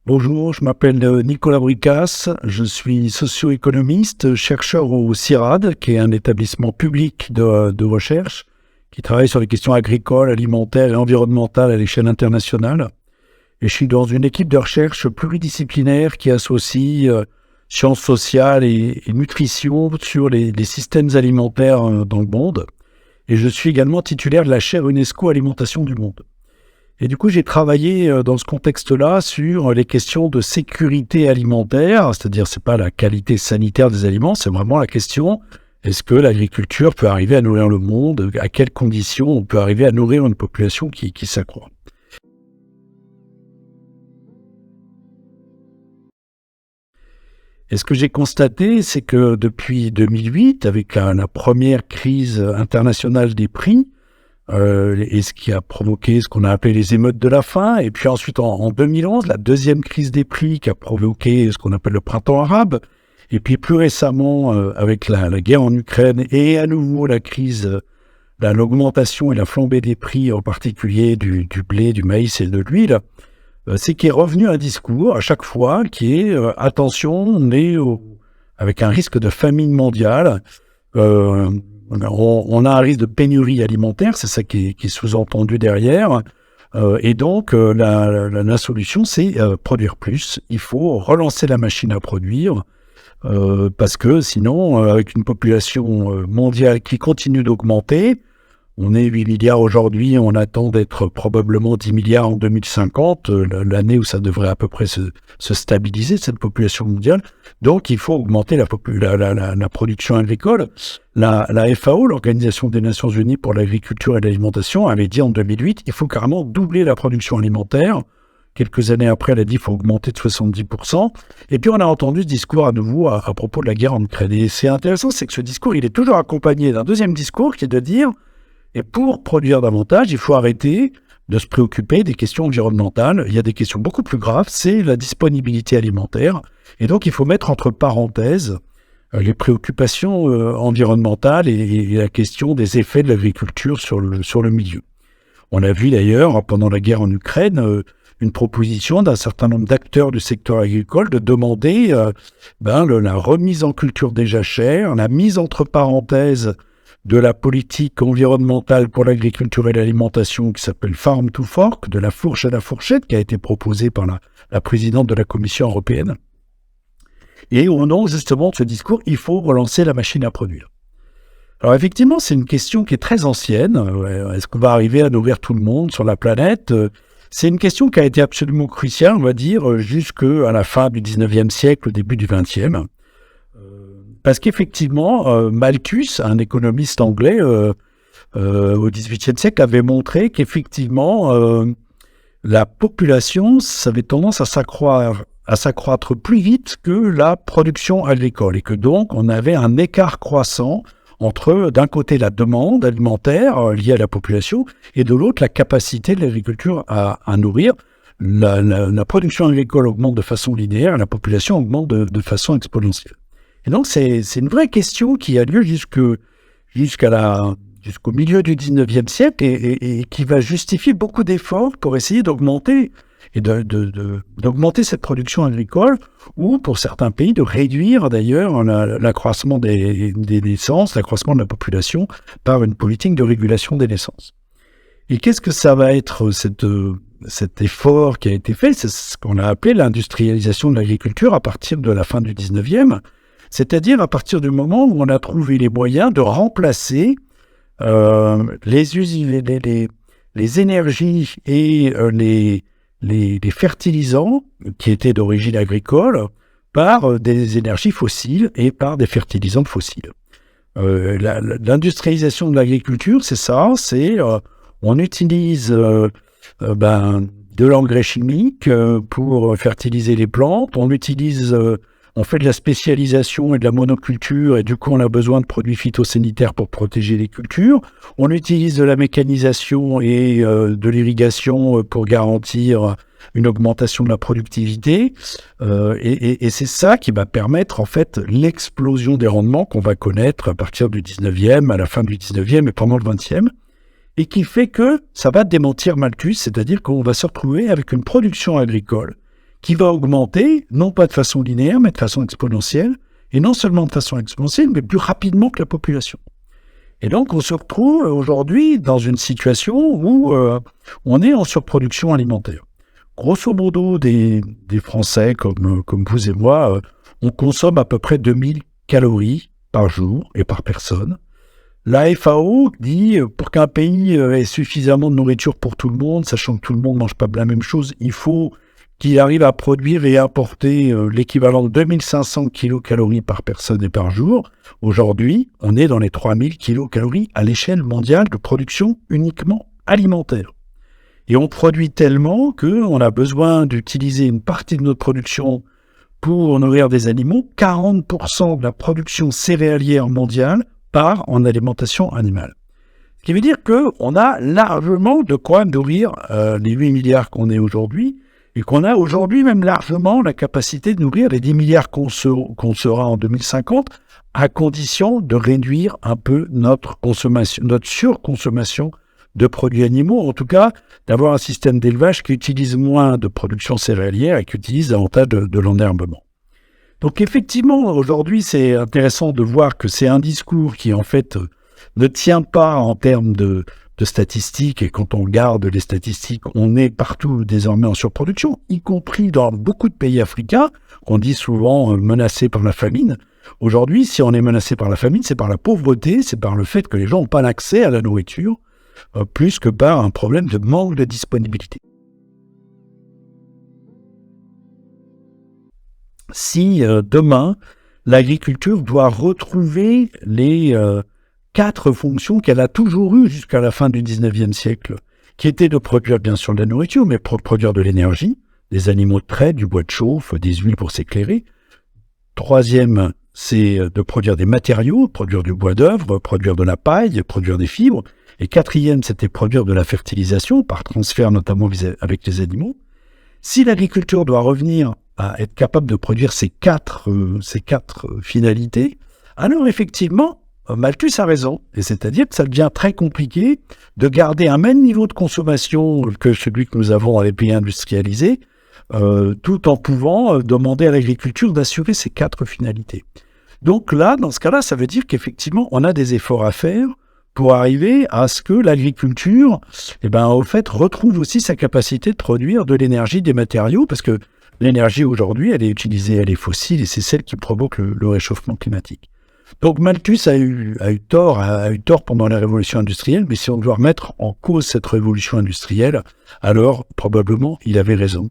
Bonjour, je m'appelle Nicolas Bricas, je suis socio-économiste, chercheur au CIRAD, qui est un établissement public de recherche qui travaille sur les questions agricoles, alimentaires et environnementales à l'échelle internationale. Et je suis dans une équipe de recherche pluridisciplinaire qui associe sciences sociales et nutrition sur les systèmes alimentaires dans le monde. Et je suis également titulaire de la chaire UNESCO Alimentation du Monde. Et du coup, j'ai travaillé dans ce contexte-là sur les questions de sécurité alimentaire, c'est-à-dire c'est pas la qualité sanitaire des aliments, c'est vraiment la question, est-ce que l'agriculture peut arriver à nourrir le monde, à quelles conditions on peut arriver à nourrir une population qui s'accroît. Et ce que j'ai constaté, c'est que depuis 2008, avec la première crise internationale des prix, et ce qui a provoqué ce qu'on a appelé les émeutes de la faim, et puis ensuite en 2011, la deuxième crise des prix qui a provoqué ce qu'on appelle le printemps arabe, et puis plus récemment avec la guerre en Ukraine et à nouveau la crise, l'augmentation et la flambée des prix, en particulier du blé, du maïs et de l'huile, c'est qu'il est revenu un discours à chaque fois qui est attention, on est avec un risque de famine mondiale, on a un risque de pénurie alimentaire, c'est ça qui est sous-entendu derrière. Et donc, la solution, c'est produire plus. Il faut relancer la machine à produire, parce que sinon, avec une population mondiale qui continue d'augmenter, on est 8 milliards aujourd'hui, on attend d'être probablement 10 milliards en 2050, l'année où ça devrait à peu près se stabiliser, cette population mondiale. Donc, il faut augmenter la production agricole. La FAO, l'Organisation des Nations Unies pour l'agriculture et l'alimentation, avait dit en 2008, il faut carrément doubler la production alimentaire. Quelques années après, elle a dit qu'il faut augmenter de 70%. Et puis, on a entendu ce discours à nouveau à propos de la guerre en Ukraine. Et c'est intéressant, c'est que ce discours, il est toujours accompagné d'un deuxième discours qui est de dire, et pour produire davantage, il faut arrêter de se préoccuper des questions environnementales. Il y a des questions beaucoup plus graves, c'est la disponibilité alimentaire. Et donc, il faut mettre entre parenthèses les préoccupations environnementales et la question des effets de l'agriculture sur le milieu. On a vu d'ailleurs, pendant la guerre en Ukraine, une proposition d'un certain nombre d'acteurs du secteur agricole de demander la remise en culture des jachères, la mise entre parenthèses de la politique environnementale pour l'agriculture et l'alimentation qui s'appelle Farm to Fork, de la fourche à la fourchette, qui a été proposée par la présidente de la Commission européenne. Et au nom justement de ce discours, il faut relancer la machine à produire. Alors effectivement, c'est une question qui est très ancienne. Est-ce qu'on va arriver à nourrir tout le monde sur la planète ? C'est une question qui a été absolument cruciale, on va dire, jusqu'à la fin du 19e siècle, au début du 20e. Parce qu'effectivement, Malthus, un économiste anglais au XVIIIe siècle, avait montré qu'effectivement, la population avait tendance à s'accroître plus vite que la production agricole. Et que donc, on avait un écart croissant entre, d'un côté, la demande alimentaire liée à la population, et de l'autre, la capacité de l'agriculture à nourrir. La production agricole augmente de façon linéaire, et la population augmente de façon exponentielle. Et donc, c'est une vraie question qui a lieu jusqu'au milieu du 19e siècle et qui va justifier beaucoup d'efforts pour essayer d'augmenter d'augmenter cette production agricole ou, pour certains pays, de réduire d'ailleurs l'accroissement des naissances, l'accroissement de la population par une politique de régulation des naissances. Et qu'est-ce que ça va être cet effort qui a été fait? C'est ce qu'on a appelé l'industrialisation de l'agriculture à partir de la fin du 19e. C'est-à-dire à partir du moment où on a trouvé les moyens de remplacer les énergies et les fertilisants qui étaient d'origine agricole par des énergies fossiles et par des fertilisants fossiles. L'industrialisation de l'agriculture, c'est ça, on utilise de l'engrais chimique pour fertiliser les plantes, on fait de la spécialisation et de la monoculture, et du coup on a besoin de produits phytosanitaires pour protéger les cultures. On utilise de la mécanisation et de l'irrigation pour garantir une augmentation de la productivité, et c'est ça qui va permettre en fait l'explosion des rendements qu'on va connaître à partir du 19e, à la fin du 19e et pendant le 20e, et qui fait que ça va démentir Malthus, c'est-à-dire qu'on va se retrouver avec une production agricole qui va augmenter, non pas de façon linéaire, mais de façon exponentielle, et non seulement de façon exponentielle, mais plus rapidement que la population. Et donc, on se retrouve aujourd'hui dans une situation où on est en surproduction alimentaire. Grosso modo, des Français comme vous et moi, on consomme à peu près 2000 calories par jour et par personne. La FAO dit, pour qu'un pays ait suffisamment de nourriture pour tout le monde, sachant que tout le monde ne mange pas la même chose, il faut qu'il arrive à produire et apporter l'équivalent de 2500 kilocalories par personne et par jour. Aujourd'hui, on est dans les 3000 kilocalories à l'échelle mondiale de production uniquement alimentaire. Et on produit tellement qu'on a besoin d'utiliser une partie de notre production pour nourrir des animaux. 40% de la production céréalière mondiale part en alimentation animale. Ce qui veut dire qu'on a largement de quoi nourrir les 8 milliards qu'on est aujourd'hui, et qu'on a aujourd'hui même largement la capacité de nourrir les 10 milliards qu'on sera en 2050, à condition de réduire un peu notre consommation, notre surconsommation de produits animaux, en tout cas d'avoir un système d'élevage qui utilise moins de production céréalière et qui utilise davantage de l'enherbement. Donc effectivement, aujourd'hui, c'est intéressant de voir que c'est un discours qui, en fait, ne tient pas en termes de statistiques, et quand on regarde les statistiques, on est partout désormais en surproduction, y compris dans beaucoup de pays africains, qu'on dit souvent menacés par la famine. Aujourd'hui, si on est menacé par la famine, c'est par la pauvreté, c'est par le fait que les gens n'ont pas l'accès à la nourriture, plus que par un problème de manque de disponibilité. Si demain, l'agriculture doit retrouver les 4 fonctions qu'elle a toujours eues jusqu'à la fin du 19e siècle, qui étaient de produire bien sûr de la nourriture, mais produire de l'énergie, des animaux de trait, du bois de chauffe, des huiles pour s'éclairer. Troisième, c'est de produire des matériaux, produire du bois d'œuvre, produire de la paille, produire des fibres. Et quatrième, c'était produire de la fertilisation, par transfert notamment avec les animaux. Si l'agriculture doit revenir à être capable de produire ces quatre finalités, alors effectivement, Malthus a raison. Et c'est-à-dire que ça devient très compliqué de garder un même niveau de consommation que celui que nous avons dans les pays industrialisés, tout en pouvant demander à l'agriculture d'assurer ces 4 finalités. Donc là, dans ce cas-là, ça veut dire qu'effectivement, on a des efforts à faire pour arriver à ce que l'agriculture, au fait, retrouve aussi sa capacité de produire de l'énergie, des matériaux, parce que l'énergie aujourd'hui, elle est utilisée, elle est fossile, et c'est celle qui provoque le réchauffement climatique. Donc Malthus a eu tort pendant la révolution industrielle, mais si on doit remettre en cause cette révolution industrielle, alors probablement il avait raison.